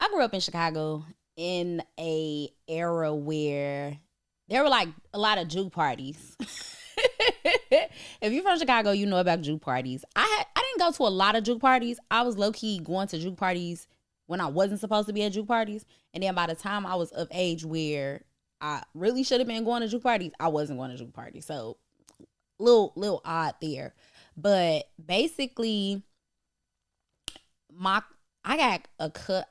I grew up in Chicago in a era where there were like a lot of juke parties. If you're from Chicago, you know about juke parties. I didn't go to a lot of juke parties. I was low key going to juke parties when I wasn't supposed to be at juke parties, and then by the time I was of age where I really should have been going to juke parties, I wasn't going to juke parties. So little odd there, but basically I got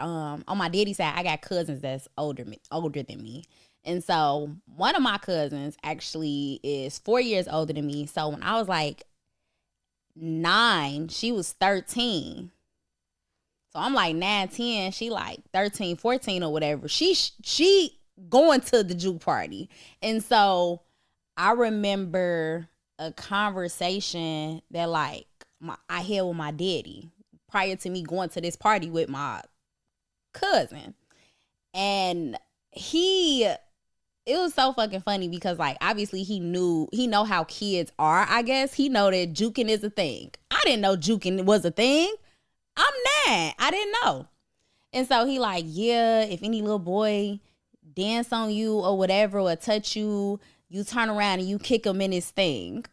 on my daddy's side, I got cousins that's older than me. And so one of my cousins actually is 4 years older than me. So when I was like 9, she was 13. So I'm like 9, 10, she like 13, 14 or whatever. She going to the juke party. And so I remember a conversation that like I had with my daddy prior to me going to this party with my cousin. And it was so fucking funny because like obviously he know how kids are, I guess. He know that juking is a thing. I didn't know juking was a thing. I'm 9. I didn't know. And so he like, yeah, if any little boy dance on you or whatever or touch you, you turn around and you kick him in his thing.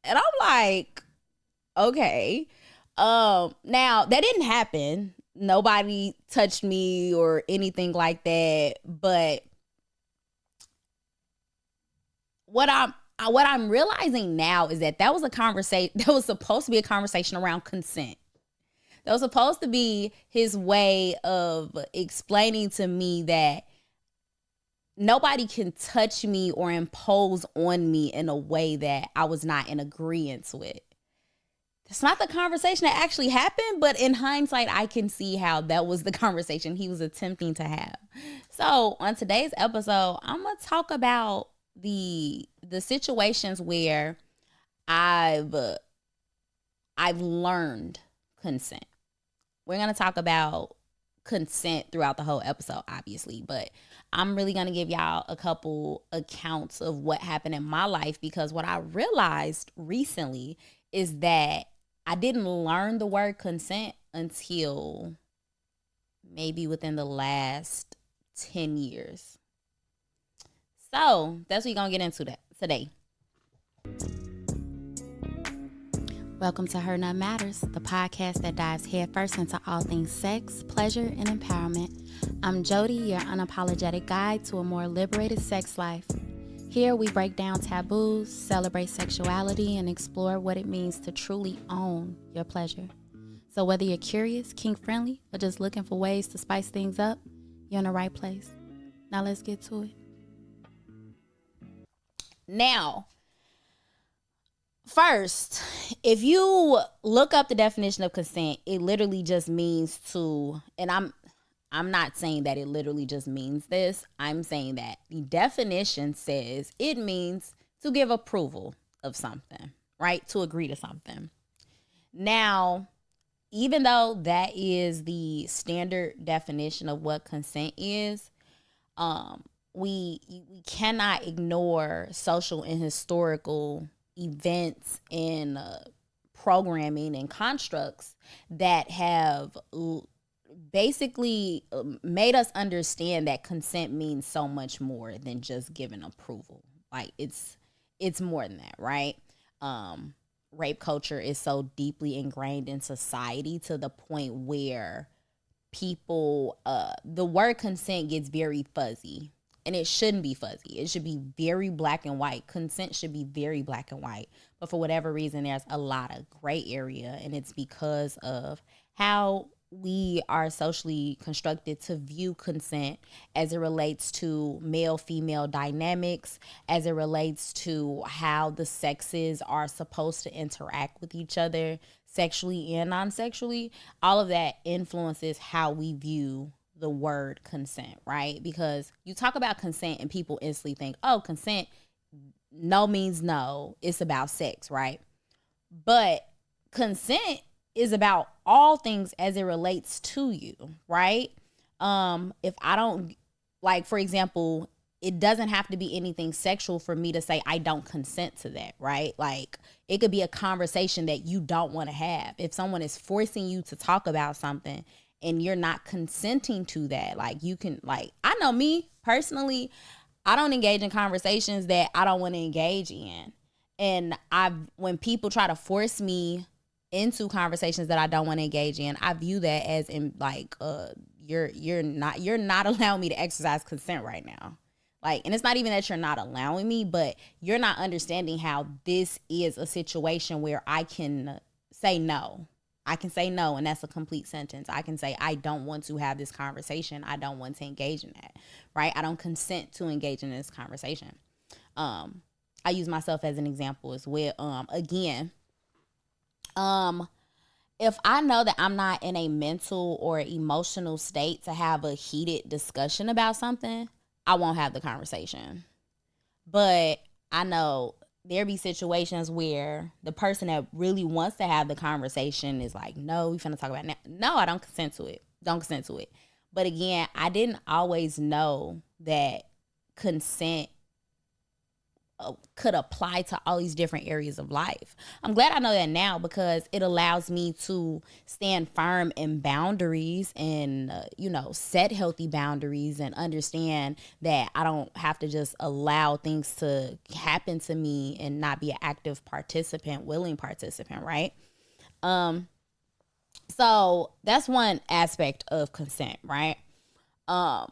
And I'm like, okay. Now that didn't happen. Nobody touched me or anything like that. But what I'm realizing now is that was a conversation. That was supposed to be a conversation around consent. That was supposed to be his way of explaining to me that nobody can touch me or impose on me in a way that I was not in agreement with. It's not the conversation that actually happened, but in hindsight, I can see how that was the conversation he was attempting to have. So on today's episode, I'm going to talk about the situations where I've learned consent. We're going to talk about consent throughout the whole episode, obviously, but I'm really going to give y'all a couple accounts of what happened in my life, because what I realized recently is that I didn't learn the word consent until maybe within the last 10 years. So that's what we're going to get into today. Welcome to Hernutmatters, the podcast that dives headfirst into all things sex, pleasure, and empowerment. I'm Jody, your unapologetic guide to a more liberated sex life. Here we break down taboos, celebrate sexuality, and explore what it means to truly own your pleasure. So whether you're curious, kink-friendly, or just looking for ways to spice things up, you're in the right place. Now let's get to it. Now, first, if you look up the definition of consent, it literally just means to, and I'm not saying that it literally just means this. I'm saying that the definition says it means to give approval of something, right? To agree to something. Now, even though that is the standard definition of what consent is, we cannot ignore social and historical events and programming and constructs that have basically made us understand that consent means so much more than just giving approval. Like it's more than that, right? Rape culture is so deeply ingrained in society to the point where people, the word consent gets very fuzzy. And it shouldn't be fuzzy. It should be very black and white. Consent should be very black and white. But for whatever reason, there's a lot of gray area. And it's because of how we are socially constructed to view consent as it relates to male-female dynamics, as it relates to how the sexes are supposed to interact with each other, sexually and non-sexually. All of that influences how we view the word consent, right? Because you talk about consent and people instantly think, oh, consent, no means no. It's about sex, right? But consent is about all things as it relates to you, right? If I don't, like, for example, it doesn't have to be anything sexual for me to say I don't consent to that, right? Like, it could be a conversation that you don't want to have. If someone is forcing you to talk about something and you're not consenting to that. Like, you can, like, I know me personally, I don't engage in conversations that I don't want to engage in. And when people try to force me into conversations that I don't want to engage in, I view that as in like, you're not allowing me to exercise consent right now. Like, and it's not even that you're not allowing me, but you're not understanding how this is a situation where I can say no. I can say no, and that's a complete sentence. I can say, I don't want to have this conversation. I don't want to engage in that, right? I don't consent to engage in this conversation. I use myself as an example as well. Again, if I know that I'm not in a mental or emotional state to have a heated discussion about something, I won't have the conversation. But I know there be situations where the person that really wants to have the conversation is like, no, we finna talk about it now. No, I don't consent to it. Don't consent to it. But again, I didn't always know that consent could apply to all these different areas of life. I'm glad I know that now, because it allows me to stand firm in boundaries and, set healthy boundaries, and understand that I don't have to just allow things to happen to me and not be an active participant, willing participant, right? So that's one aspect of consent, right? I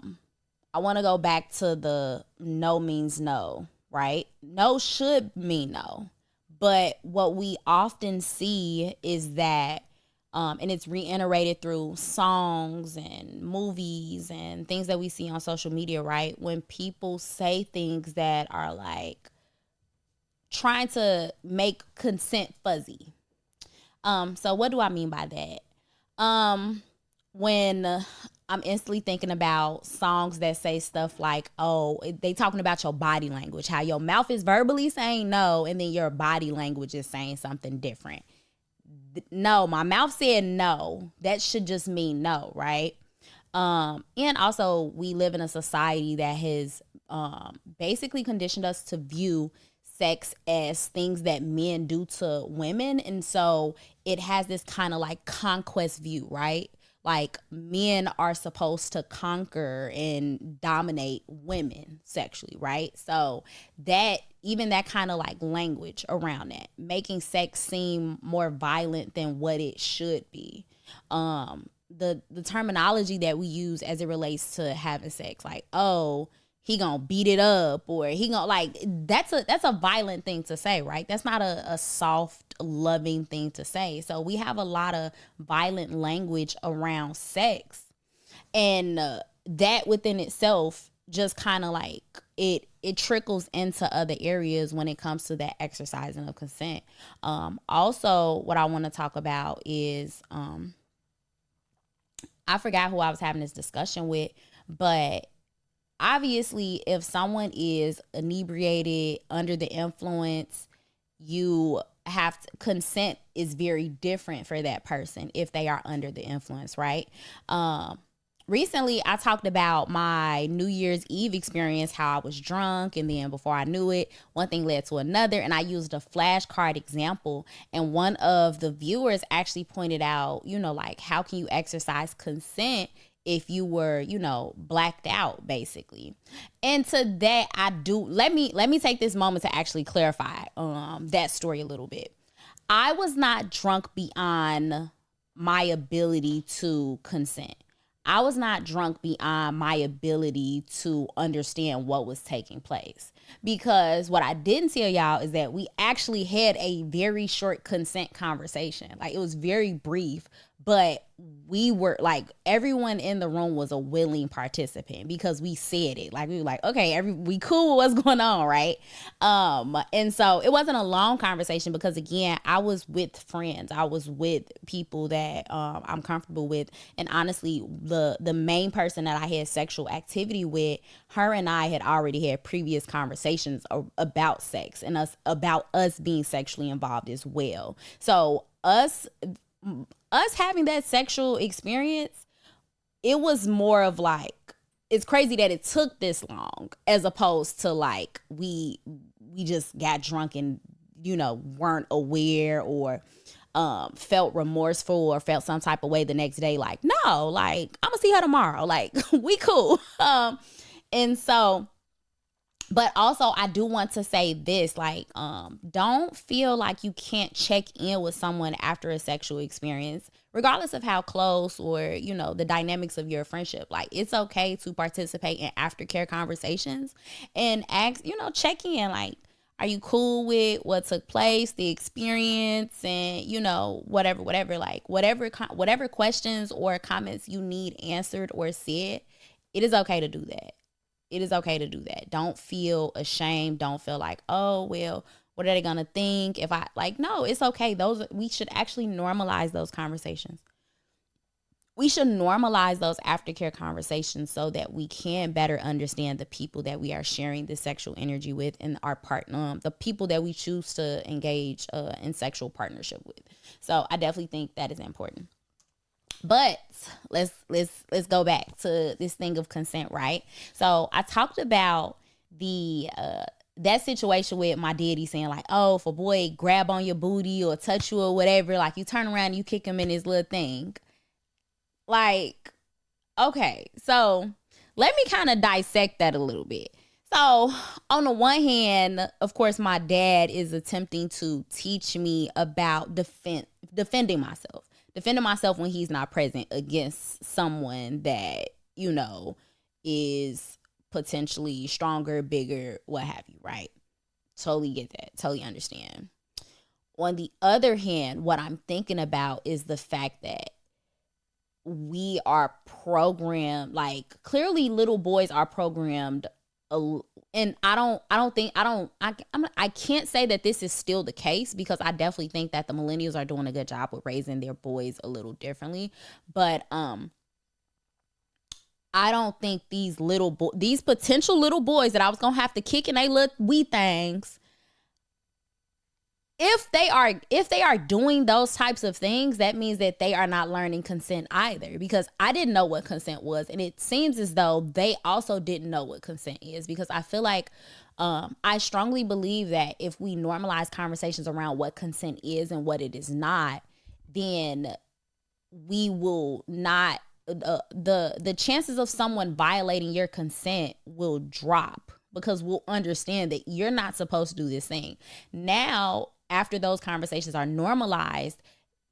want to go back to the no means no. Right? No should mean no. But what we often see is that, and it's reiterated through songs and movies and things that we see on social media, right? When people say things that are like trying to make consent fuzzy. So what do I mean by that? When I'm instantly thinking about songs that say stuff like, oh, they talking about your body language, how your mouth is verbally saying no, and then your body language is saying something different. No, my mouth said no. That should just mean no, right? And also, we live in a society that has basically conditioned us to view sex as things that men do to women. And so it has this kind of like conquest view, right? Like, men are supposed to conquer and dominate women sexually, right? So that, even that kind of like language around that, making sex seem more violent than what it should be. The terminology that we use as it relates to having sex, like, oh, he gonna beat it up, or he gonna, like, that's a violent thing to say, right? That's not a soft, loving thing to say. So we have a lot of violent language around sex, and that within itself just kind of like it trickles into other areas when it comes to that exercising of consent. Also, what I want to talk about is I forgot who I was having this discussion with, but obviously, if someone is inebriated, under the influence, you have to, consent is very different for that person if they are under the influence, right? Recently, I talked about my New Year's Eve experience, how I was drunk, and then before I knew it, one thing led to another, and I used a flashcard example, and one of the viewers actually pointed out, like, how can you exercise consent if you were, blacked out, basically. And to that, let me take this moment to actually clarify that story a little bit. I was not drunk beyond my ability to consent. I was not drunk beyond my ability to understand what was taking place. Because what I didn't tell y'all is that we actually had a very short consent conversation. Like, it was very brief, but we were like, everyone in the room was a willing participant because we said it. Like, we were like, okay, we cool with what's going on, right? And so it wasn't a long conversation because, again, I was with friends. I was with people that I'm comfortable with. And honestly, the main person that I had sexual activity with, her and I had already had previous conversations about sex and about us being sexually involved as well. So us having that sexual experience, it was more of like, it's crazy that it took this long, as opposed to like we just got drunk and weren't aware, or felt remorseful or felt some type of way the next day. Like, no, like, I'm gonna see her tomorrow. Like, we cool. And so, but also I do want to say this, like, don't feel like you can't check in with someone after a sexual experience, regardless of how close or, you know, the dynamics of your friendship. Like, it's okay to participate in aftercare conversations and ask, you know, check in, like, are you cool with what took place, the experience, and, you know, whatever, like, whatever questions or comments you need answered or said, it is okay to do that. It is okay to do that. Don't feel ashamed. Don't feel like, oh, well, what are they going to think if I, like, no, it's okay. We should actually normalize those conversations. We should normalize those aftercare conversations so that we can better understand the people that we are sharing this sexual energy with and our partner, the people that we choose to engage in sexual partnership with. So I definitely think that is important. But let's go back to this thing of consent, right? So I talked about the that situation with my daddy saying, like, oh, if a boy grab on your booty or touch you or whatever, like, you turn around and you kick him in his little thing. Like, okay, so let me kind of dissect that a little bit. So on the one hand, of course, my dad is attempting to teach me about defending myself when he's not present against someone that, you know, is potentially stronger, bigger, what have you, right? Totally get that. Totally understand. On the other hand, what I'm thinking about is the fact that we are programmed, like, clearly little boys are programmed, and I can't say that this is still the case, because I definitely think that the millennials are doing a good job with raising their boys a little differently. But I don't think these potential little boys that I was gonna have to kick in they little wee things, if they are doing those types of things, that means that they are not learning consent either, because I didn't know what consent was, and it seems as though they also didn't know what consent is, because I feel like I strongly believe that if we normalize conversations around what consent is and what it is not, then we will not the chances of someone violating your consent will drop, because we'll understand that you're not supposed to do this thing. Now, after those conversations are normalized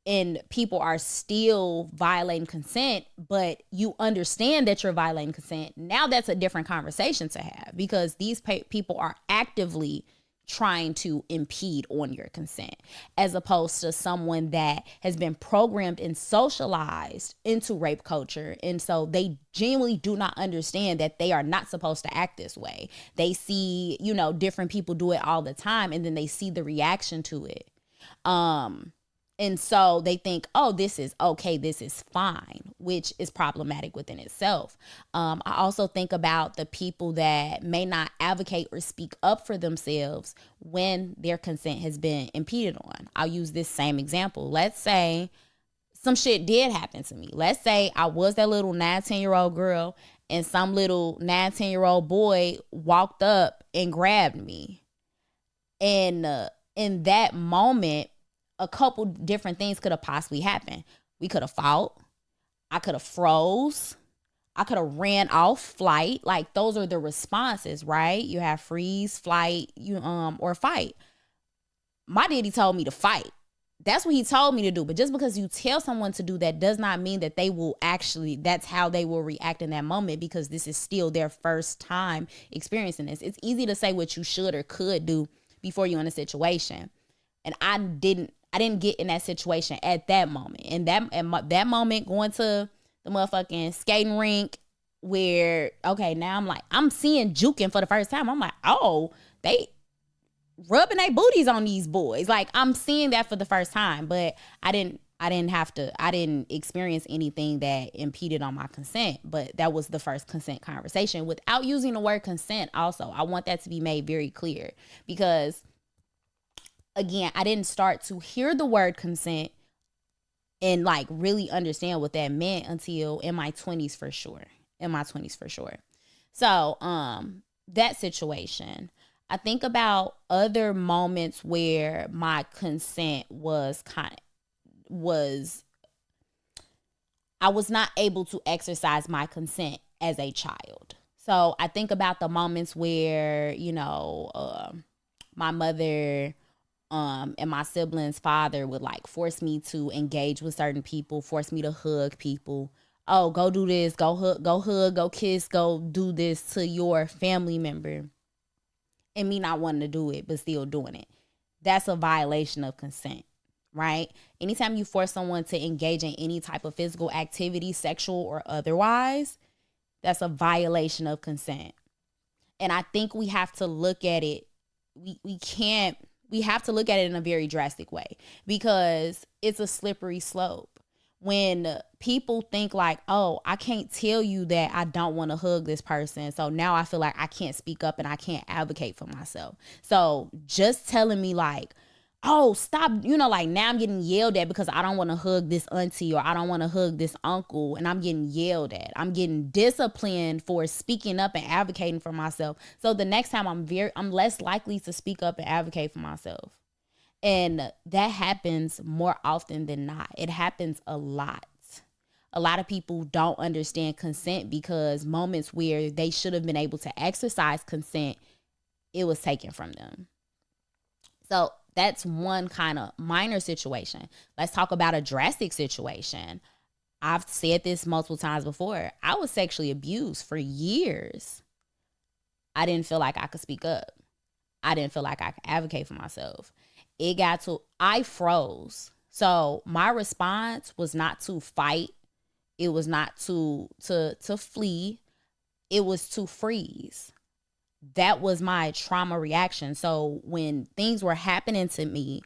and people are still violating consent, but you understand that you're violating consent, now that's a different conversation to have, because these people are actively trying to impede on your consent, as opposed to someone that has been programmed and socialized into rape culture, and so they genuinely do not understand that they are not supposed to act this way. They see, you know, different people do it all the time, and then they see the reaction to it, and so they think, oh, this is okay, this is fine, which is problematic within itself. I also think about the people that may not advocate or speak up for themselves when their consent has been impeded on. I'll use this same example. Let's say some shit did happen to me. Let's say I was that little 9-10-year-old girl and some little 9-10-year-old boy walked up and grabbed me. And in that moment, a couple different things could have possibly happened. We could have fought. I could have froze. I could have ran off, flight. Like, those are the responses, right? You have freeze, flight, or fight. My daddy told me to fight. That's what he told me to do. But just because you tell someone to do that does not mean that they will actually, that's how they will react in that moment, because this is still their first time experiencing this. It's easy to say what you should or could do before you're in a situation. And I didn't get in that situation at that moment. And that moment, going to the motherfucking skating rink, where, okay, now I'm seeing juking for the first time. I'm like, oh, they rubbing their booties on these boys. Like, I'm seeing that for the first time, but I didn't experience anything that impeded on my consent, but that was the first consent conversation without using the word consent. Also, I want that to be made very clear, because again, I didn't start to hear the word consent and like really understand what that meant until in my 20s for sure. So, that situation, I think about other moments where my consent was not able to exercise my consent as a child. So I think about the moments where, my mother and my siblings' father would like force me to engage with certain people, force me to hug people. Oh, go do this, go hug, go kiss, go do this to your family member. And me not wanting to do it, but still doing it. That's a violation of consent, right? Anytime you force someone to engage in any type of physical activity, sexual or otherwise, that's a violation of consent. And I think we have to look at it. We have to look at it in a very drastic way because it's a slippery slope. When people think like, oh, I can't tell you that I don't want to hug this person, so now I feel like I can't speak up and I can't advocate for myself. So just telling me like, oh, stop, like now I'm getting yelled at because I don't want to hug this auntie or I don't want to hug this uncle, and I'm getting yelled at. I'm getting disciplined for speaking up and advocating for myself. So the next time I'm less likely to speak up and advocate for myself. And that happens more often than not. It happens a lot. A lot of people don't understand consent because moments where they should have been able to exercise consent, it was taken from them. So that's one kind of minor situation. Let's talk about a drastic situation. I've said this multiple times before. I was sexually abused for years. I didn't feel like I could speak up. I didn't feel like I could advocate for myself. I froze. So my response was not to fight. It was not to flee. It was to freeze. That was my trauma reaction. So when things were happening to me,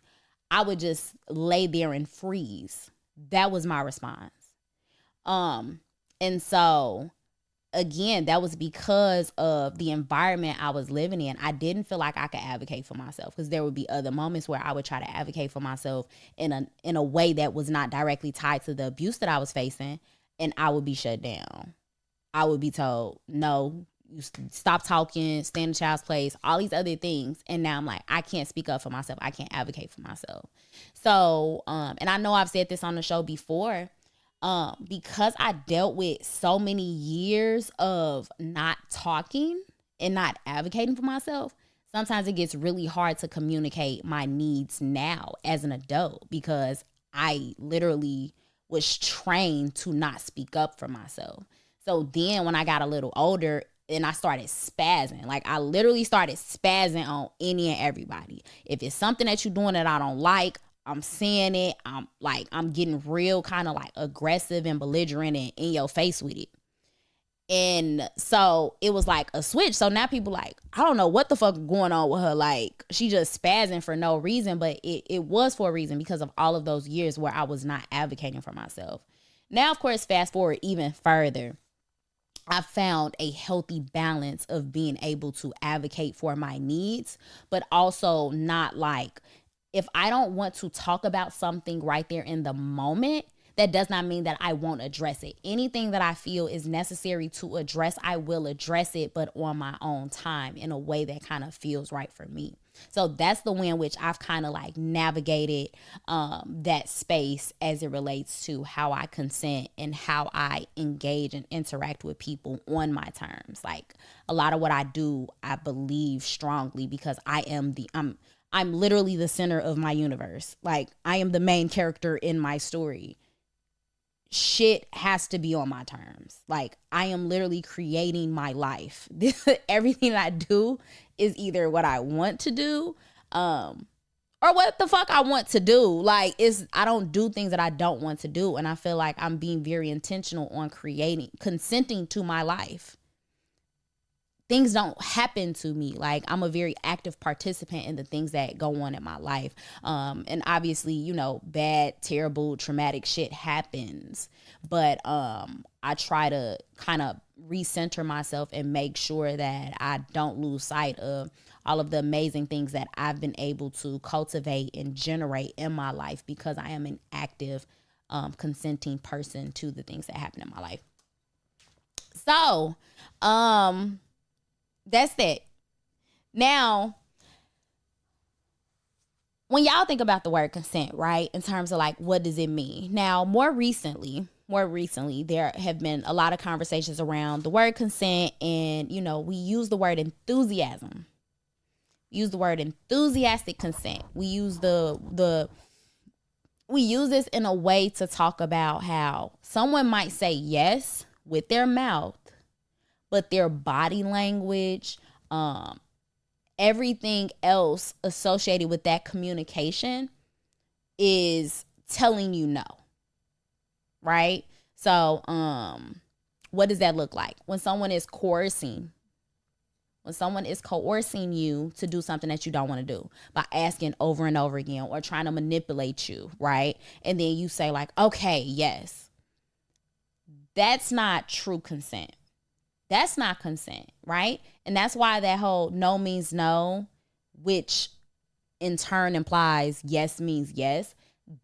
I would just lay there and freeze. That was my response. And so again, that was because of the environment I was living in. I didn't feel like I could advocate for myself because there would be other moments where I would try to advocate for myself in a way that was not directly tied to the abuse that I was facing, and I would be shut down. I would be told, no, you stop talking, stay in the child's place, all these other things. And now I'm like, I can't speak up for myself. I can't advocate for myself. So, and I know I've said this on the show before, because I dealt with so many years of not talking and not advocating for myself, sometimes it gets really hard to communicate my needs now as an adult because I literally was trained to not speak up for myself. So then when I got a little older and I started spazzing, like I literally started spazzing on any and everybody. If it's something that you're doing that I don't like, I'm saying it. I'm getting real kind of like aggressive and belligerent and in your face with it. And so it was like a switch. So now people like, I don't know what the fuck going on with her. Like she just spazzing for no reason, but it was for a reason because of all of those years where I was not advocating for myself. Now, of course, fast forward even further, I found a healthy balance of being able to advocate for my needs, but also not like, if I don't want to talk about something right there in the moment, that does not mean that I won't address it. Anything that I feel is necessary to address, I will address it, but on my own time in a way that kind of feels right for me. So that's the way in which I've kind of like navigated that space as it relates to how I consent and how I engage and interact with people on my terms. Like a lot of what I do, I believe strongly because I'm literally the center of my universe. Like I am the main character in my story. Shit has to be on my terms. Like I am literally creating my life. Everything that I do is either what I want to do, or what the fuck I want to do. Like I don't do things that I don't want to do. And I feel like I'm being very intentional on consenting to my life. Things don't happen to me. Like I'm a very active participant in the things that go on in my life. And obviously, bad, terrible, traumatic shit happens. But I try to kind of recenter myself and make sure that I don't lose sight of all of the amazing things that I've been able to cultivate and generate in my life because I am an active, consenting person to the things that happen in my life. So, that's it. Now, when y'all think about the word consent, right, in terms of like, what does it mean? Now, more recently, there have been a lot of conversations around the word consent, and, you know, we use the word enthusiasm. We use the word enthusiastic consent. We use we use this in a way to talk about how someone might say yes with their mouth, but their body language, everything else associated with that communication is telling you no. Right? So, what does that look like? When someone is coercing you to do something that you don't want to do by asking over and over again or trying to manipulate you, right? And then you say like, okay, yes. That's not true consent. That's not consent, right? And that's why that whole no means no, which in turn implies yes means yes,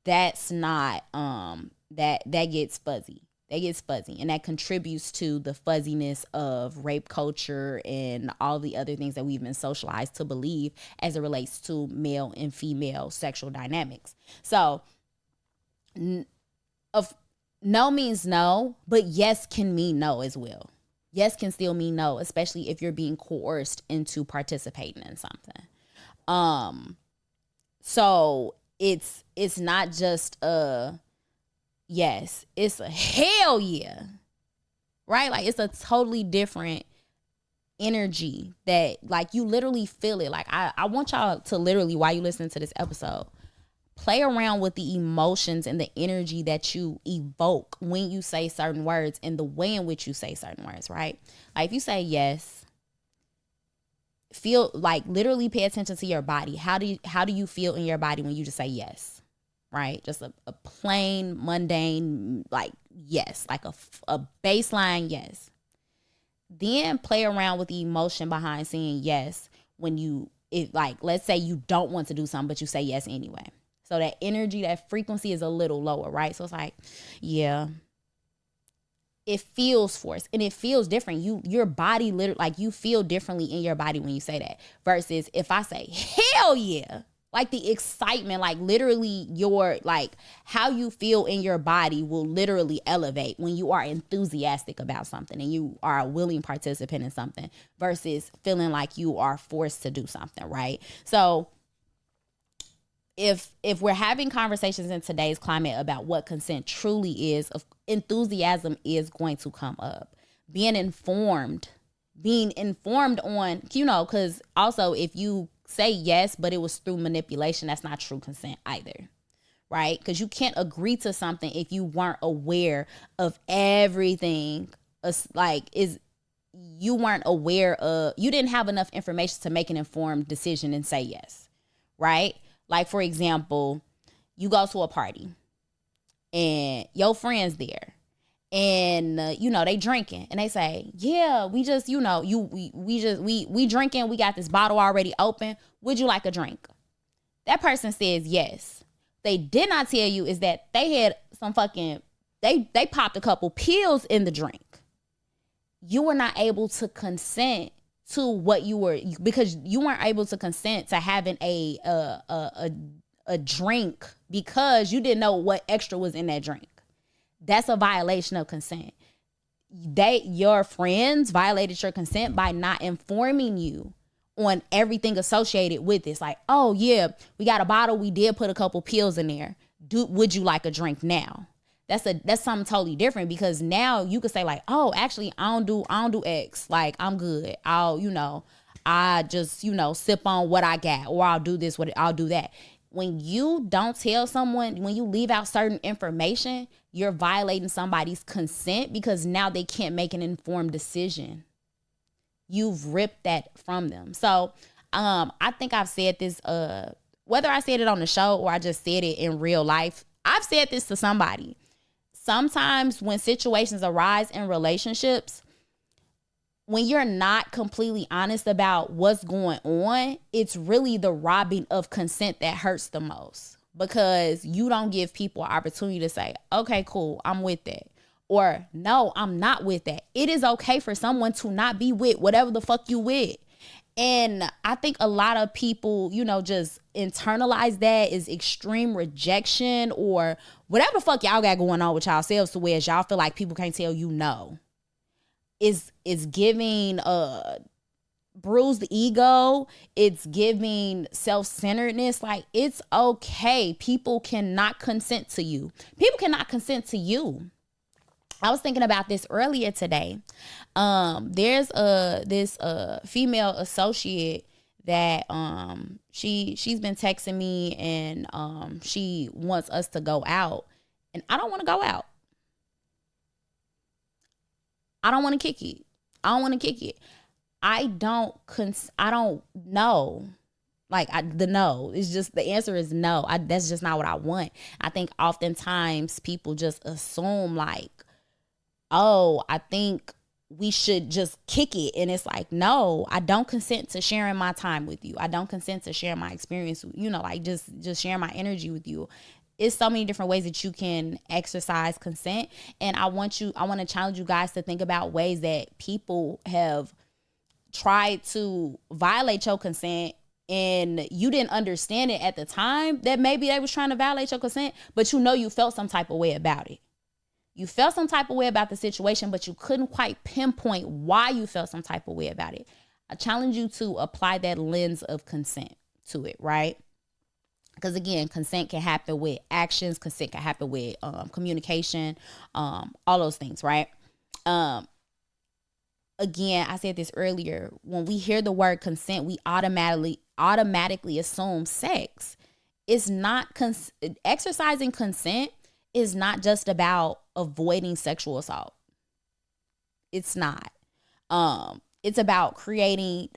that's not, that gets fuzzy. That gets fuzzy, and that contributes to the fuzziness of rape culture and all the other things that we've been socialized to believe as it relates to male and female sexual dynamics. So, no means no, but yes can mean no as well. Yes can still mean no, especially if you're being coerced into participating in something. So it's not just a yes, it's a hell yeah, right? Like, it's a totally different energy that, like, you literally feel it. Like, I want y'all to literally, while you listen to this episode, play around with the emotions and the energy that you evoke when you say certain words and the way in which you say certain words, right? Like, if you say yes, feel like, literally pay attention to your body. How do you feel in your body when you just say yes? Right? Just a plain, mundane, like, yes, like a baseline yes. Then play around with the emotion behind saying yes when like, let's say you don't want to do something, but you say yes anyway. So that energy, that frequency is a little lower, right? So it's like, yeah, it feels forced and it feels different. Your body literally, like, you feel differently in your body when you say that versus if I say, hell yeah. Like, the excitement, like, literally your, like, how you feel in your body will literally elevate when you are enthusiastic about something and you are a willing participant in something versus feeling like you are forced to do something, right? So if we're having conversations in today's climate about what consent truly is, enthusiasm is going to come up. Being informed on, you know, because also if you say yes, but it was through manipulation, that's not true consent either, right? Because you can't agree to something if you weren't aware of everything. You weren't aware of, you didn't have enough information to make an informed decision and say yes, right? Like, for example, you go to a party and your friend's there. And, you know, they drinking and they say, yeah, we just, you know, we drinking. We got this bottle already open. Would you like a drink? That person says yes. They did not tell you is that they had some they popped a couple pills in the drink. You were not able to consent to what because you weren't able to consent to having a drink because you didn't know what extra was in that drink. That's a violation of consent. Your friends violated your consent by not informing you on everything associated with this. Like, oh yeah, we got a bottle. We did put a couple pills in there. Would you like a drink now? That's something totally different because now you could say like, oh, actually, I don't do X. Like, I'm good. I just, sip on what I got, or I'll do this, I'll do that. When you don't tell someone, when you leave out certain information, you're violating somebody's consent because now they can't make an informed decision. You've ripped that from them. So I think I've said this, whether I said it on the show or I just said it in real life, I've said this to somebody. Sometimes when situations arise in relationships, when you're not completely honest about what's going on, it's really the robbing of consent that hurts the most, because you don't give people an opportunity to say, okay, cool, I'm with that. Or no, I'm not with that. It is okay for someone to not be with whatever the fuck you with. And I think a lot of people, just internalize that as extreme rejection or whatever the fuck y'all got going on with y'all selves, to where y'all feel like people can't tell you no. Is giving bruised ego. It's giving self-centeredness. Like, it's okay. People cannot consent to you. People cannot consent to you. I was thinking about this earlier today. There's this female associate that she's been texting me, and she wants us to go out, and I don't want to go out. I don't want to kick it. I don't know. Like, the no is just, the answer is no. That's just not what I want. I think oftentimes people just assume like, oh, I think we should just kick it. And it's like, no, I don't consent to sharing my time with you. I don't consent to sharing my experience, like just sharing my energy with you. It's so many different ways that you can exercise consent. And I want to challenge you guys to think about ways that people have tried to violate your consent, and you didn't understand it at the time that maybe they was trying to violate your consent, but you felt some type of way about it. You felt some type of way about the situation, but you couldn't quite pinpoint why you felt some type of way about it. I challenge you to apply that lens of consent to it, right? Because again, consent can happen with actions. Consent can happen with communication, all those things, right? Again, I said this earlier. When we hear the word consent, we automatically assume sex. It's not exercising consent is not just about avoiding sexual assault. It's not. It's about creating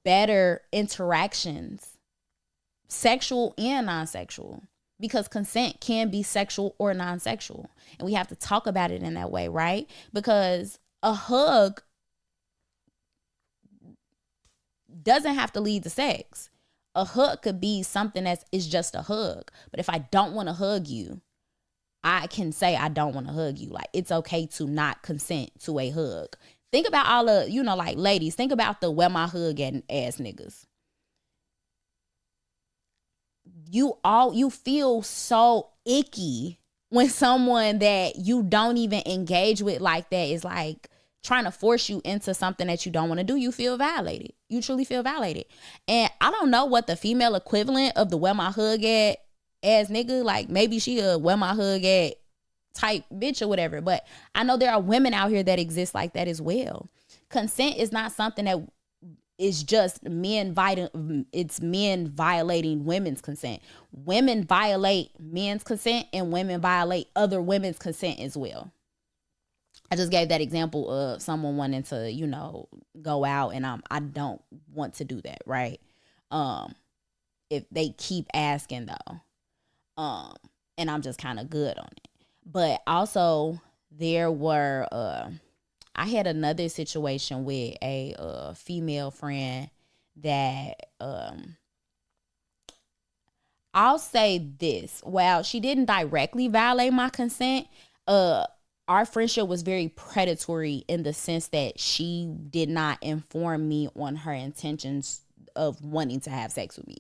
better interactions, sexual and non-sexual, because consent can be sexual or non-sexual. And we have to talk about it in that way, right? Because a hug doesn't have to lead to sex. A hug could be something that is just a hug. But if I don't want to hug you, I can say I don't want to hug you. Like, it's okay to not consent to a hug. Think about all the, like, ladies, think about the where my hug at ass niggas. You feel so icky when someone that you don't even engage with like that is like trying to force you into something that you don't want to do. You feel violated. You truly feel violated. And I don't know what the female equivalent of the where my hug at ass nigga, like maybe she a where my hug at type bitch or whatever, but I know there are women out here that exist like that as well. Consent is not something that is just men violating women's consent. Women violate men's consent, and women violate other women's consent as well. I just gave that example of someone wanting to, go out, and I don't want to do that, right? If they keep asking though. And I'm just kind of good on it. But also there were, I had another situation with a female friend that, I'll say this, while she didn't directly violate my consent, our friendship was very predatory in the sense that she did not inform me on her intentions of wanting to have sex with me.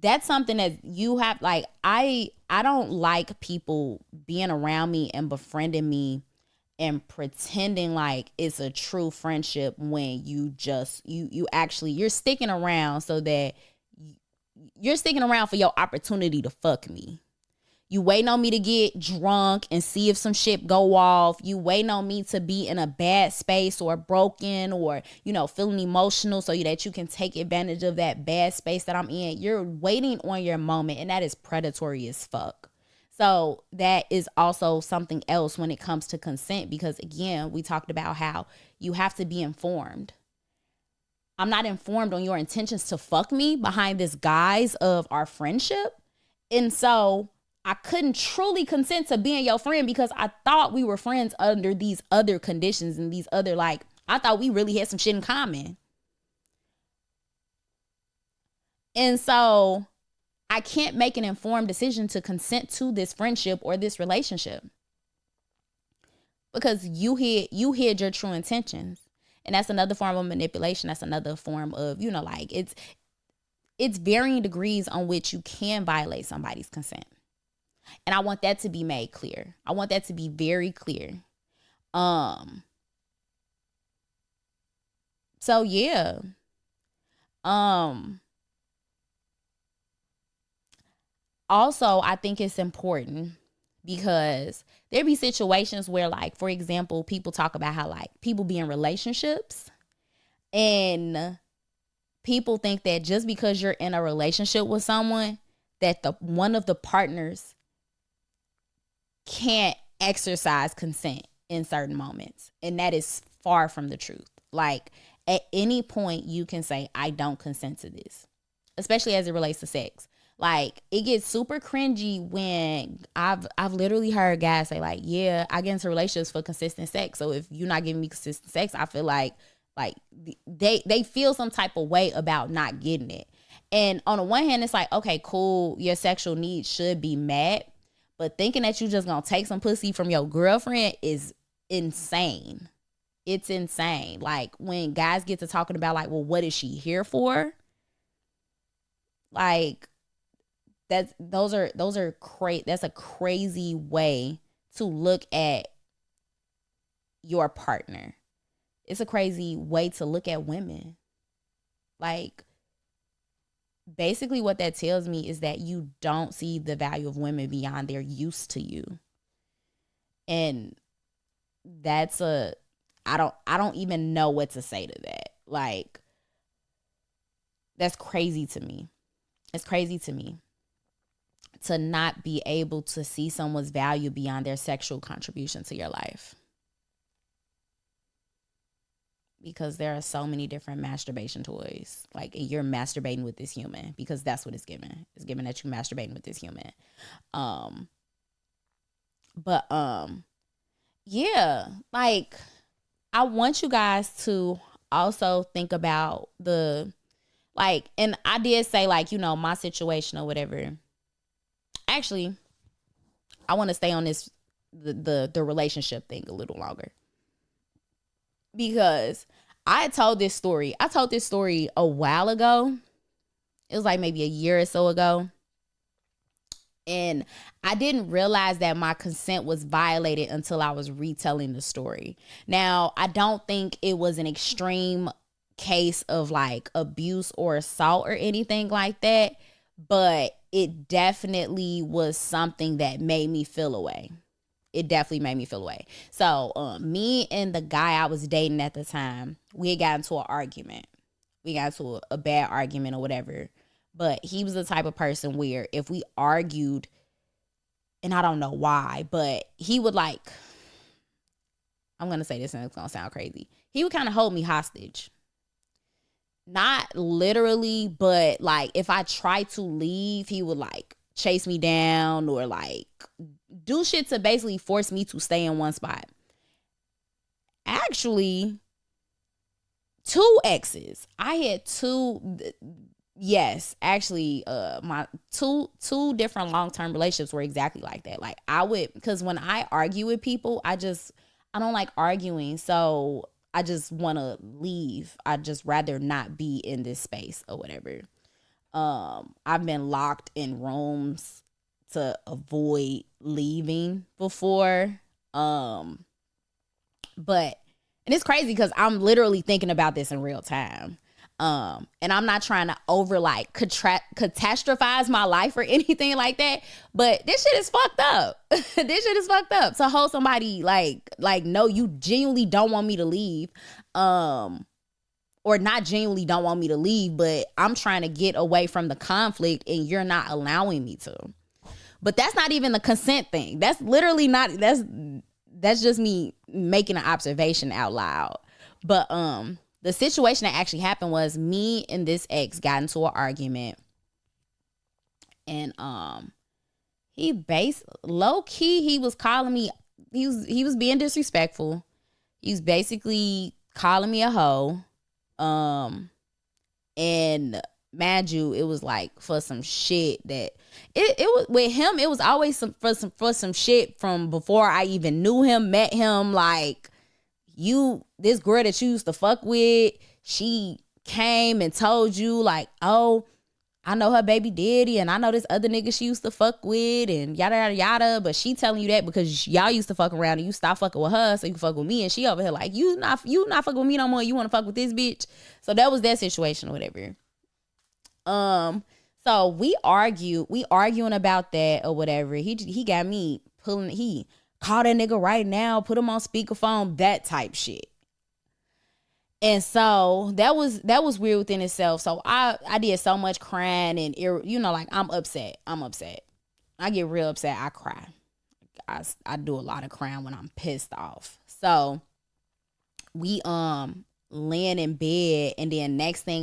That's something that you have, like, I don't like people being around me and befriending me and pretending like it's a true friendship when you actually you're sticking around so that you're sticking around for your opportunity to fuck me. You waiting on me to get drunk and see if some shit go off. You waiting on me to be in a bad space or broken or, feeling emotional so that you can take advantage of that bad space that I'm in. You're waiting on your moment, and that is predatory as fuck. So that is also something else when it comes to consent, because again, we talked about how you have to be informed. I'm not informed on your intentions to fuck me behind this guise of our friendship. And so I couldn't truly consent to being your friend because I thought we were friends under these other conditions and these other, like, I thought we really had some shit in common. And so I can't make an informed decision to consent to this friendship or this relationship because you hid your true intentions. And that's another form of manipulation. That's another form of, you know, like it's varying degrees on which you can violate somebody's consent. And I want that to be made clear. I want that to be very clear. So yeah. Also, I think it's important because there be situations where, like, for example, people talk about how, like, people be in relationships and people think that just because you're in a relationship with someone that the one of the partners can't exercise consent in certain moments. And that is far from the truth. Like, at any point you can say, I don't consent to this, especially as it relates to sex. Like, it gets super cringy when I've literally heard guys say, like, yeah, I get into relationships for consistent sex. So if you're not giving me consistent sex, I feel like they feel some type of way about not getting it. And on the one hand, it's like, okay, cool, your sexual needs should be met. But thinking that you just gonna take some pussy from your girlfriend is insane. It's insane. Like, when guys get to talking about, like, well, what is she here for? Like, that's a crazy way to look at your partner. It's a crazy way to look at women. Like, basically what that tells me is that you don't see the value of women beyond their use to you. And that's I don't even know what to say to that. Like, that's crazy to me. It's crazy to me to not be able to see someone's value beyond their sexual contribution to your life. Because there are so many different masturbation toys. Like, you're masturbating with this human because that's what it's given. It's given that you're masturbating with this human. Yeah, like, I want you guys to also think about and I did say, like, you know, my situation or whatever. Actually, I want to stay on the relationship thing a little longer. Because I told this story a while ago. It was like maybe a year or so ago. And I didn't realize that my consent was violated until I was retelling the story. Now, I don't think it was an extreme case of, like, abuse or assault or anything like that, but it definitely was something that made me feel away. It definitely made me feel away. So me and the guy I was dating at the time, we had gotten into an argument. We got into a bad argument or whatever. But he was the type of person where if we argued, and I don't know why, but he would, like, I'm going to say this and it's going to sound crazy. He would kind of hold me hostage. Not literally, but, like, if I tried to leave, he would, like, chase me down or, like, do shit to basically force me to stay in one spot. Actually, 2 exes. I had 2. Yes, actually, my two different long-term relationships were exactly like that. Like, because when I argue with people, I don't like arguing, so I just want to leave. I just rather not be in this space or whatever. I've been locked in rooms to avoid leaving before. And it's crazy because I'm literally thinking about this in real time. And I'm not trying to catastrophize my life or anything like that, but this shit is fucked up. This shit is fucked up to hold somebody like, no, you genuinely don't want me to leave. Or not genuinely don't want me to leave, but I'm trying to get away from the conflict and you're not allowing me to. But that's not even the consent thing. That's literally not, that's just me making an observation out loud. But, the situation that actually happened was me and this ex got into an argument. And low key, he was calling me, he was being disrespectful. He was basically calling me a hoe. And mind you, it was like for some shit that it was with him, it was always for some shit from before I even knew him, met him. Like, you this girl that you used to fuck with, she came and told you like, oh, I know her baby daddy and I know this other nigga she used to fuck with and yada yada yada, but she telling you that because y'all used to fuck around and you stopped fucking with her so you can fuck with me, and she over here like, you not fucking with me no more, you want to fuck with this bitch. So that was that situation or whatever. So we arguing about that or whatever. He got me pulling, he call that nigga right now, put him on speakerphone, that type shit. And so that was weird within itself. So I did so much crying and like I'm upset. I get real upset. I cry. I do a lot of crying when I'm pissed off. So we laying in bed, and then next thing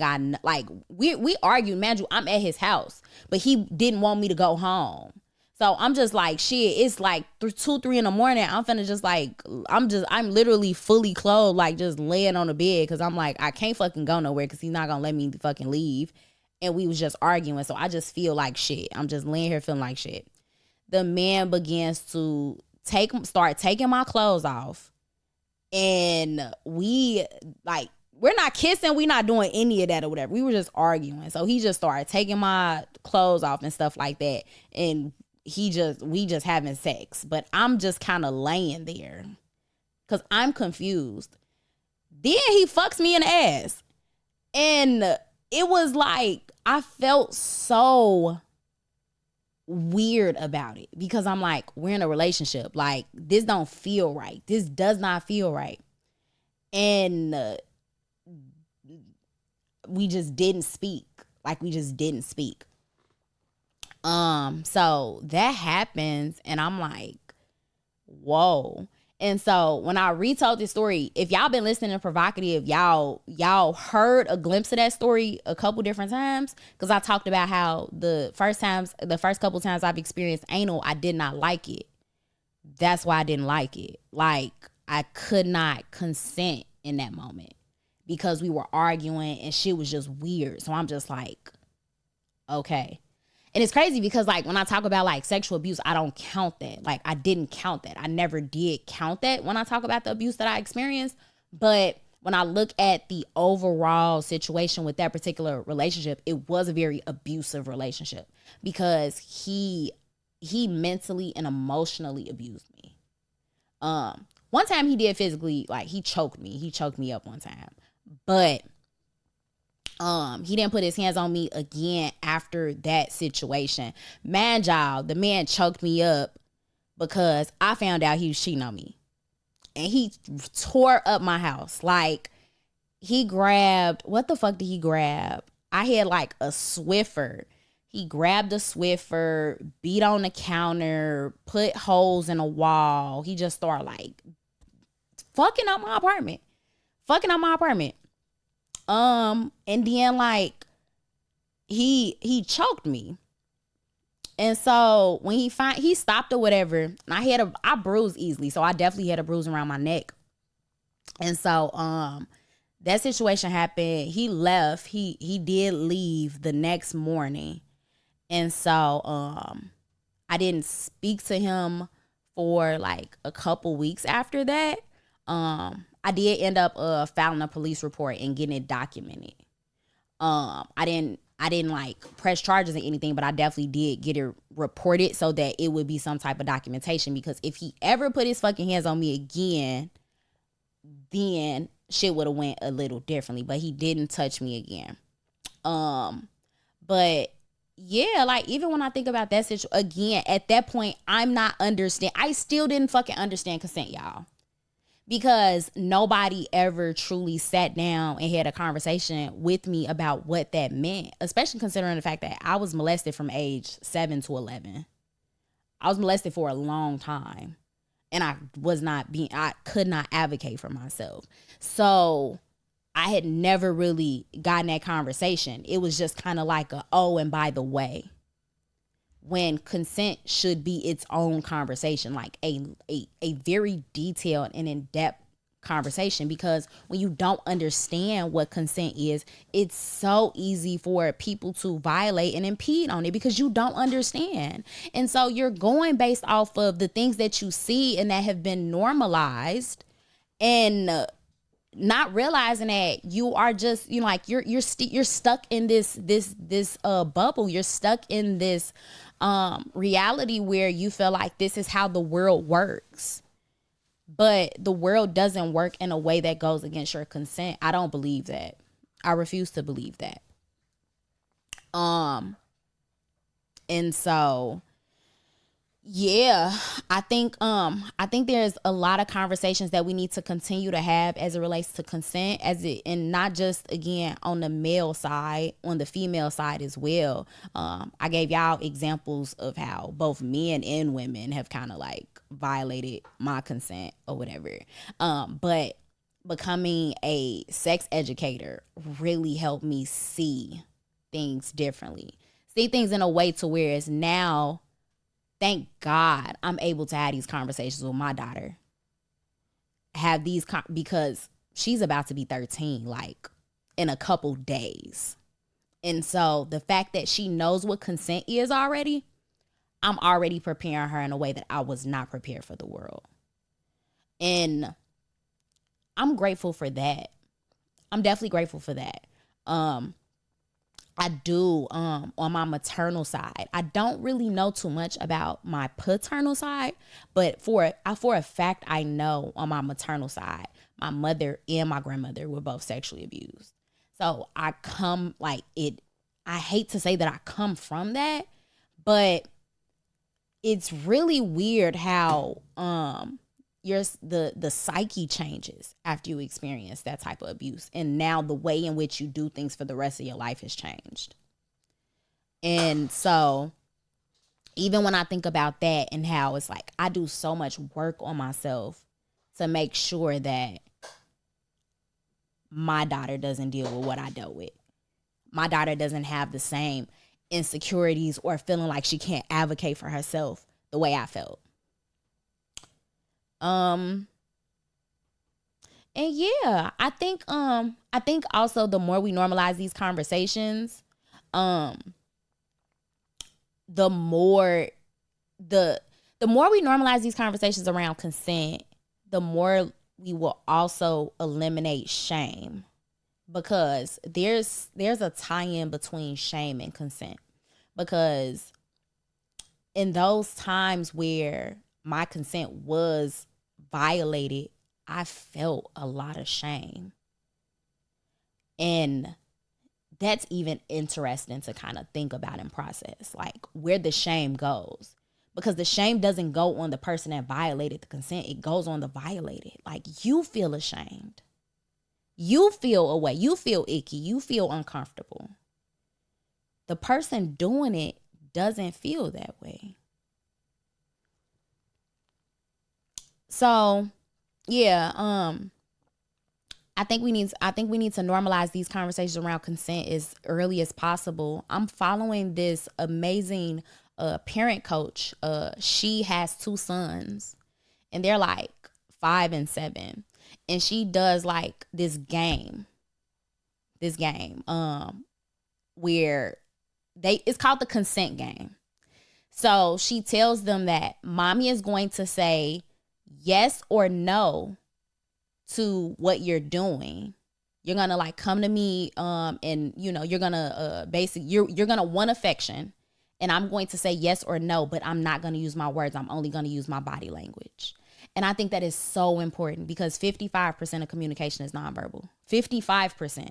we argued. Man, I'm at his house, but he didn't want me to go home. So I'm just like, shit, it's like 2, 3 in the morning. I'm finna just like, I'm literally fully clothed, like just laying on the bed. Cause I'm like, I can't fucking go nowhere cause he's not gonna let me fucking leave. And we was just arguing. So I just feel like shit. I'm just laying here feeling like shit. The man begins to start taking my clothes off. And we're not kissing. We not doing any of that or whatever. We were just arguing. So he just started taking my clothes off and stuff like that. And we just having sex, but I'm just kind of laying there because I'm confused. Then he fucks me in the ass, and it was like I felt so weird about it because I'm like, we're in a relationship, like this don't feel right. This does not feel right, and we just didn't speak. So that happens, and I'm like, whoa. And so when I retold this story, if y'all been listening to Provocative, y'all heard a glimpse of that story a couple different times, because I talked about how the first couple times I've experienced anal, I did not like it. That's why I didn't like it. Like, I could not consent in that moment because we were arguing and shit was just weird. So I'm just like, okay. And it's crazy because like when I talk about like sexual abuse, I don't count that. Like I didn't count that. I never did count that when I talk about the abuse that I experienced. But when I look at the overall situation with that particular relationship, it was a very abusive relationship because he mentally and emotionally abused me. One time he did physically, like he choked me. He choked me up one time. But he didn't put his hands on me again after that situation. Man, y'all, the man choked me up because I found out he was cheating on me. And he tore up my house. Like, he grabbed, what the fuck did he grab? I had like a Swiffer. He grabbed a Swiffer, beat on the counter, put holes in a wall. He just started like fucking up my apartment. And then like he choked me. And so when he stopped or whatever, and I bruised easily. So I definitely had a bruise around my neck. And so that situation happened. He left. He did leave the next morning. And so I didn't speak to him for like a couple weeks after that. I did end up filing a police report and getting it documented. I didn't like press charges or anything, but I definitely did get it reported so that it would be some type of documentation, because if he ever put his fucking hands on me again, then shit would have went a little differently, but he didn't touch me again. But yeah, like even when I think about that situation again, at that point, I still didn't fucking understand consent, y'all. Because nobody ever truly sat down and had a conversation with me about what that meant, especially considering the fact that I was molested from age 7 to 11. I was molested for a long time, and I could not advocate for myself. So I had never really gotten that conversation. It was just kind of like and by the way, when consent should be its own conversation, like a very detailed and in-depth conversation, because when you don't understand what consent is, it's so easy for people to violate and impede on it because you don't understand. And so you're going based off of the things that you see and that have been normalized, and not realizing that you are just, you know, like you're stuck in this bubble. You're stuck in this reality where you feel like this is how the world works. But the world doesn't work in a way that goes against your consent. I don't believe that. I refuse to believe that. And so, yeah, I think there's a lot of conversations that we need to continue to have as it relates to consent, and not just, again, on the male side, on the female side as well. I gave y'all examples of how both men and women have kind of like violated my consent or whatever. But becoming a sex educator really helped me see things differently, see things in a way to where it's now, thank God, I'm able to have these conversations with my daughter. Because she's about to be 13, like in a couple days. And so the fact that she knows what consent is already, I'm already preparing her in a way that I was not prepared for the world. And I'm grateful for that. I'm definitely grateful for that. I do, on my maternal side. I don't really know too much about my paternal side, but for a fact, I know on my maternal side, my mother and my grandmother were both sexually abused. So I hate to say that I come from that, but it's really weird how the psyche changes after you experience that type of abuse, and now the way in which you do things for the rest of your life has changed. And so even when I think about that and how it's like I do so much work on myself to make sure that my daughter doesn't deal with what I dealt with, my daughter doesn't have the same insecurities or feeling like she can't advocate for herself the way I felt. And yeah, I think also the more we normalize these conversations, the more we normalize these conversations around consent, the more we will also eliminate shame, because there's a tie-in between shame and consent. Because in those times where my consent was violated, I felt a lot of shame. And that's even interesting to kind of think about and process, like where the shame goes. Because the shame doesn't go on the person that violated the consent. It goes on the violated. Like, you feel ashamed. You feel away. You feel icky. You feel uncomfortable. The person doing it doesn't feel that way. So, yeah, I think we need to normalize these conversations around consent as early as possible. I'm following this amazing parent coach. She has 2 sons, and they're like 5 and 7, and she does like this game where it's called the consent game. So she tells them that mommy is going to say yes or no to what you're doing. You're gonna like come to me, and you know, you're gonna basically you're gonna want affection, and I'm going to say yes or no, but I'm not gonna use my words. I'm only gonna use my body language. And I think that is so important, because 55% of communication is nonverbal. 55%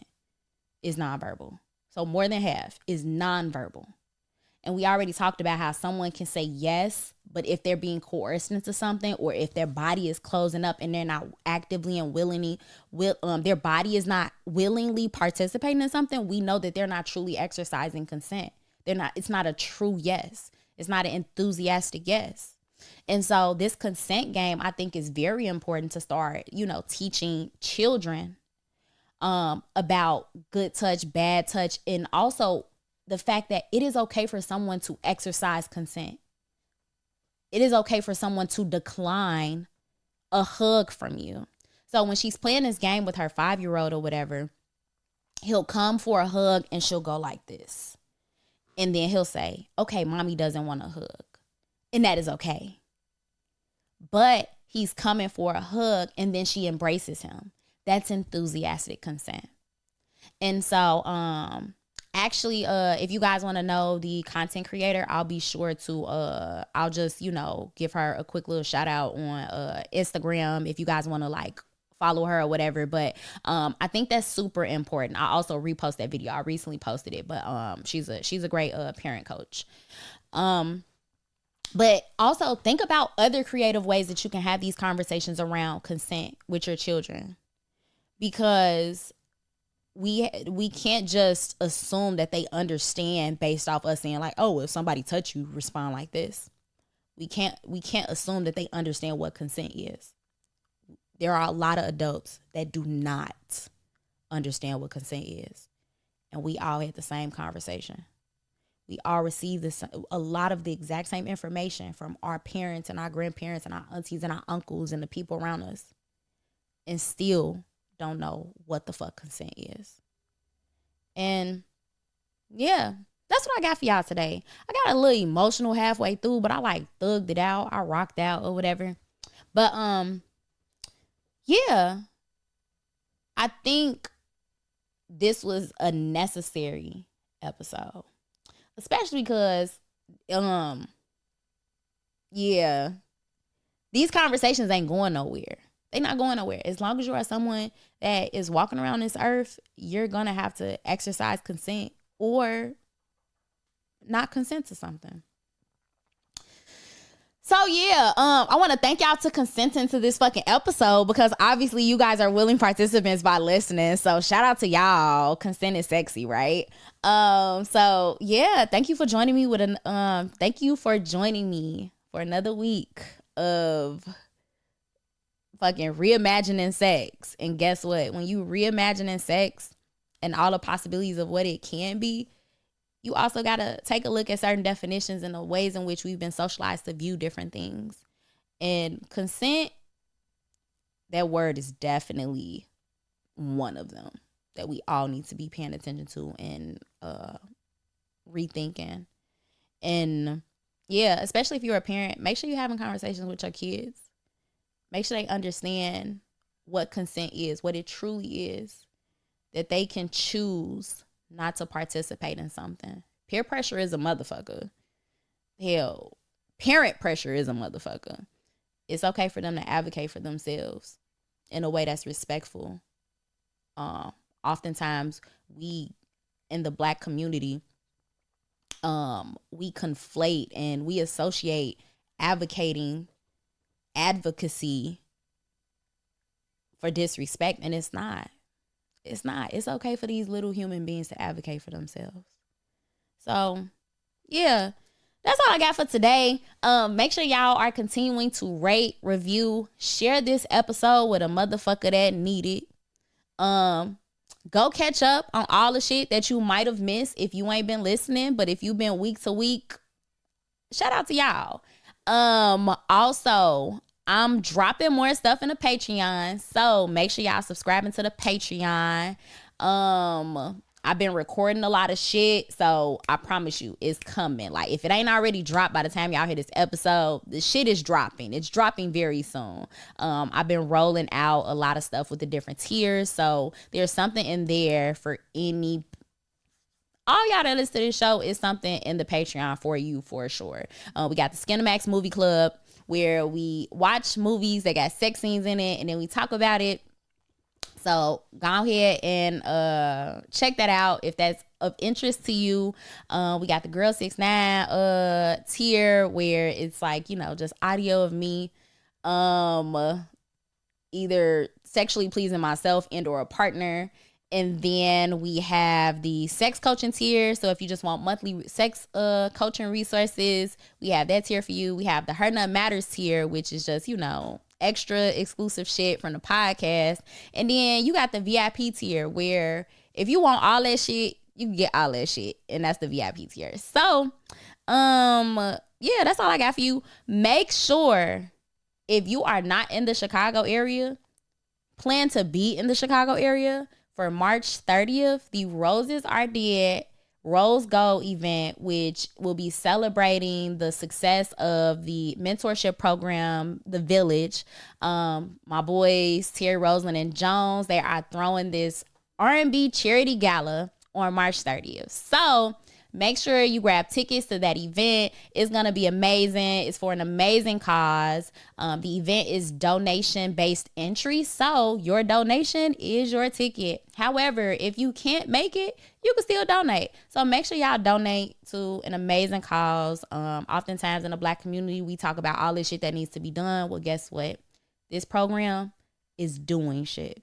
is nonverbal. So more than half is nonverbal. And we already talked about how someone can say yes, but if they're being coerced into something, or if their body is closing up and they're not actively and willingly, their body is not willingly participating in something, we know that they're not truly exercising consent. It's not a true yes. It's not an enthusiastic yes. And so this consent game, I think, is very important to start, teaching children about good touch, bad touch, and also the fact that it is okay for someone to exercise consent. It is okay for someone to decline a hug from you. So when she's playing this game with her 5-year-old or whatever, he'll come for a hug and she'll go like this. And then he'll say, okay, mommy doesn't want a hug. And that is okay. But he's coming for a hug, and then she embraces him. That's enthusiastic consent. And so, actually, if you guys want to know the content creator, I'll be sure to, I'll just, give her a quick little shout out on Instagram if you guys want to like follow her or whatever. But I think that's super important. I also repost that video. I recently posted it, but she's a great parent coach. But also think about other creative ways that you can have these conversations around consent with your children, because we can't just assume that they understand based off us saying like, oh, if somebody touch you, respond like this. We can't assume that they understand what consent is. There are a lot of adults that do not understand what consent is. And we all had the same conversation. We all receive a lot of the exact same information from our parents and our grandparents and our aunties and our uncles and the people around us, and still don't know what the fuck consent is. And yeah, that's what I got for y'all today. I got a little emotional halfway through, but I like thugged it out. I rocked out or whatever. But yeah, I think this was a necessary episode, especially because yeah, these conversations ain't going nowhere. They're not going nowhere. As long as you are someone that is walking around this earth, you're going to have to exercise consent or not consent to something. So yeah, I want to thank y'all to consenting to this fucking episode, because obviously you guys are willing participants by listening. So shout out to y'all. Consent is sexy, right? So yeah, thank you for joining me thank you for joining me for another week of fucking reimagining sex. And guess what? When you reimagining sex and all the possibilities of what it can be, you also got to take a look at certain definitions and the ways in which we've been socialized to view different things. And consent, that word is definitely one of them that we all need to be paying attention to and rethinking. And yeah, especially if you're a parent, make sure you're having conversations with your kids. Make sure they understand what consent is, what it truly is, that they can choose not to participate in something. Peer pressure is a motherfucker. Hell, parent pressure is a motherfucker. It's okay for them to advocate for themselves in a way that's respectful. Oftentimes, we in the Black community, we conflate and we associate advocacy for disrespect, and it's not. It's okay for these little human beings to advocate for themselves. So yeah, that's all I got for today. Make sure y'all are continuing to rate, review, share this episode with a motherfucker that need it. Go catch up on all the shit that you might have missed if you ain't been listening. But if you've been week to week, shout out to y'all. Also, I'm dropping more stuff in the Patreon, so make sure y'all subscribing to the Patreon. I've been recording a lot of shit, so I promise you it's coming. Like, if it ain't already dropped by the time y'all hear this episode, the shit is dropping. It's dropping very soon. I've been rolling out a lot of stuff with the different tiers, so there's something in there for all y'all that listen to this show. Is something in the Patreon for you for sure. We got the Skinamax Movie Club, where we watch movies that got sex scenes in it, and then we talk about it. So go ahead and check that out if that's of interest to you. We got the Girl 6ix9ine tier, where it's like, just audio of me either sexually pleasing myself and or a partner. And then we have the sex coaching tier. So if you just want monthly sex coaching resources, we have that tier for you. We have the hernutmatters tier, which is just, extra exclusive shit from the podcast. And then you got the VIP tier, where if you want all that shit, you can get all that shit. And that's the VIP tier. So, yeah, that's all I got for you. Make sure, if you are not in the Chicago area, plan to be in the Chicago area for March 30th. The Roses Are Dead Rose Gold event, which will be celebrating the success of the mentorship program, The Village. My boys, Terry Roseland and Jones, they are throwing this R&B charity gala on March 30th. So make sure you grab tickets to that event. It's going to be amazing. It's for an amazing cause. The event is donation-based entry, so your donation is your ticket. However, if you can't make it, you can still donate. So make sure y'all donate to an amazing cause. Oftentimes in the Black community, we talk about all this shit that needs to be done. Well, guess what? This program is doing shit.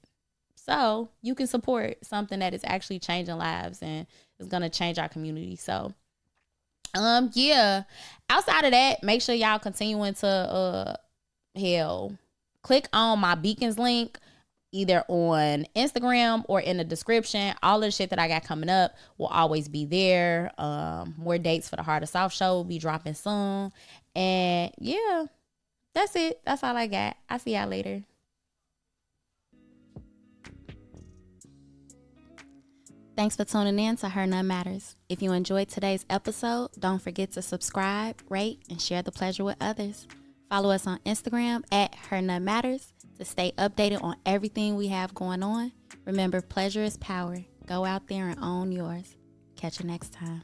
So you can support something that is actually changing lives and is going to change our community. So, yeah. Outside of that, make sure y'all continuing to, click on my Beacons link, either on Instagram or in the description. All of the shit that I got coming up will always be there. More dates for the Heart of South show will be dropping soon. And yeah, that's it. That's all I got. I'll see y'all later. Thanks for tuning in to Her Nut Matters. If you enjoyed today's episode, don't forget to subscribe, rate, and share the pleasure with others. Follow us on Instagram at hernutmatters to stay updated on everything we have going on. Remember, pleasure is power. Go out there and own yours. Catch you next time.